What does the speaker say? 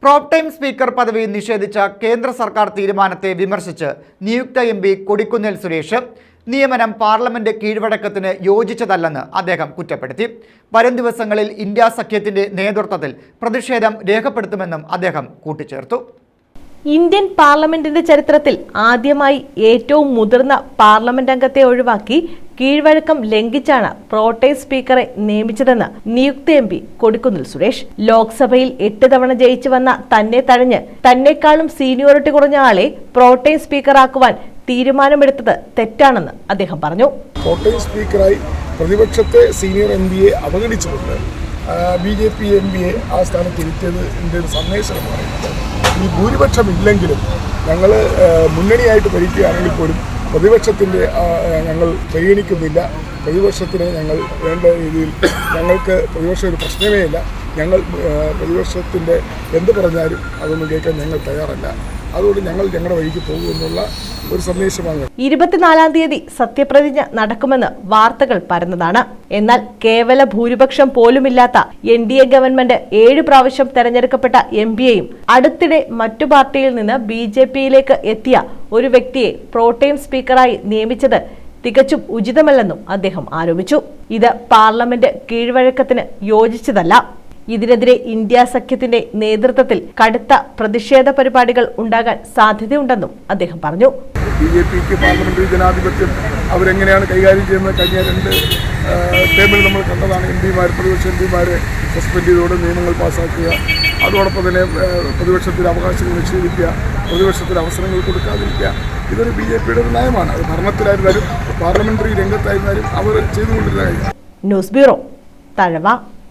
പ്രോപ് time speaker പദവി നിഷേധിച്ച കേന്ദ്ര സർക്കാർ തീരുമാനത്തെ വിമർശിച്ച് നിയുക്ത MP കൊടിക്കുന്നിൽ സുരേഷ് നിയമനം പാർലമെന്റ് കീഴ്വഴക്കത്തിന് യോജിച്ചതല്ലെന്ന് അദ്ദേഹം കുറ്റപ്പെടുത്തി. വരും ദിവസങ്ങളിൽ ഇന്ത്യ സഖ്യത്തിന്റെ നേതൃത്വത്തിൽ പ്രതിഷേധം രേഖപ്പെടുത്തുമെന്നും അദ്ദേഹം കൂട്ടിച്ചേർത്തു. ഇന്ത്യൻ പാർലമെന്റിന്റെ ചരിത്രത്തിൽ ആദ്യമായി ഏറ്റവും മുതിർന്ന പാർലമെന്റ് അംഗത്തെ ഒഴിവാക്കി കീഴ്വഴക്കം ലംഘിച്ചാണ് പ്രോട്ടേം സ്പീക്കറെ നിയമിച്ചതെന്ന് നിയുക്ത MP കൊടിക്കുന്നിൽ സുരേഷ്. ലോക്സഭയിൽ 8 തവണ ജയിച്ചു വന്ന തന്നെ തഴഞ്ഞ് തന്നെക്കാളും സീനിയോറിറ്റി കുറഞ്ഞ ആളെ പ്രോട്ടേം സ്പീക്കറാക്കുവാൻ തീരുമാനമെടുത്തത് തെറ്റാണെന്ന് അദ്ദേഹം പറഞ്ഞു. പ്രോട്ടേം സ്പീക്കറായി പ്രതിപക്ഷത്തെ സീനിയർ MPയെ അവഗണിച്ചുകൊണ്ട് BJP MPയെ ആ സ്ഥാനത്ത് ഇരുത്തിയത് എൻ്റെ ഒരു സന്ദേശമാണ്. ഈ ഭൂരിപക്ഷം ഇല്ലെങ്കിലും ഞങ്ങൾ മുന്നണിയായിട്ട് ഭരിക്കുകയാണെങ്കിൽ പോലും പ്രതിപക്ഷത്തിൻ്റെ ഞങ്ങൾ പരിഗണിക്കുന്നില്ല. പ്രതിപക്ഷത്തിന് ഞങ്ങൾ വേണ്ട രീതിയിൽ ഞങ്ങൾക്ക് പ്രതിപക്ഷം ഒരു പ്രശ്നമേ ഇല്ല. ഞങ്ങൾ പ്രതിപക്ഷത്തിൻ്റെ എന്ത് പറഞ്ഞാലും അതൊന്നും കേൾക്കാൻ ഞങ്ങൾ തയ്യാറല്ല. അതുകൊണ്ട് ഞങ്ങൾ ഞങ്ങളുടെ വഴിക്ക് പോകുമെന്നുള്ള ഒരു സന്ദേശമാണ്. 24-ാം തീയതി സത്യപ്രതിജ്ഞ നടക്കുമെന്ന് വാർത്തകൾ പരന്നതാണ്. എന്നാൽ കേവല ഭൂരിപക്ഷം പോലുമില്ലാത്ത NDA ഗവൺമെന്റ് 7 പ്രാവശ്യം തെരഞ്ഞെടുക്കപ്പെട്ട MPയെയും അടുത്തിടെ മറ്റു പാർട്ടിയിൽ നിന്ന് BJPയിലേക്ക് എത്തിയ ഒരു വ്യക്തിയെ പ്രോട്ടേം സ്പീക്കറായി നിയമിച്ചത് തികച്ചും ഉചിതമല്ലെന്നും അദ്ദേഹം ആരോപിച്ചു. ഇത് പാർലമെന്റ് കീഴ്വഴക്കത്തിന് യോജിച്ചതല്ല. ഇതിനെതിരെ ഇന്ത്യ സഖ്യത്തിന്റെ നേതൃത്വത്തിൽ കടുത്ത പ്രതിഷേധ പരിപാടികൾ ഉണ്ടാകാൻ സാധ്യതയുണ്ടെന്നും അദ്ദേഹം പറഞ്ഞു. BJPക്ക് പാർലമെന്ററി ജനാധിപത്യം അവരെങ്ങനെയാണ് കൈകാര്യം ചെയ്യുന്നത് കഴിഞ്ഞ 2 ടേമിൽ നമ്മൾ കണ്ടതാണ്. പ്രതിപക്ഷ MPമാരെ സസ്പെൻഡ് ചെയ്തുകൊണ്ട് നിയമങ്ങൾ പാസ്സാക്കുക, അതോടൊപ്പം തന്നെ പ്രതിപക്ഷത്തിന് അവകാശങ്ങൾ നിഷേധിക്കുക, പ്രതിപക്ഷത്തിന് അവസരങ്ങൾ കൊടുക്കാതിരിക്കുക. ഇതൊരു BJPയുടെ ഒരു നയമാണ്. അത് ഭരണത്തിലായിരുന്നാലും പാർലമെന്ററി രംഗത്തായിരുന്നാലും അവർ ചെയ്തുകൊണ്ടിരുന്ന കാര്യം. News bureau, Thazhava.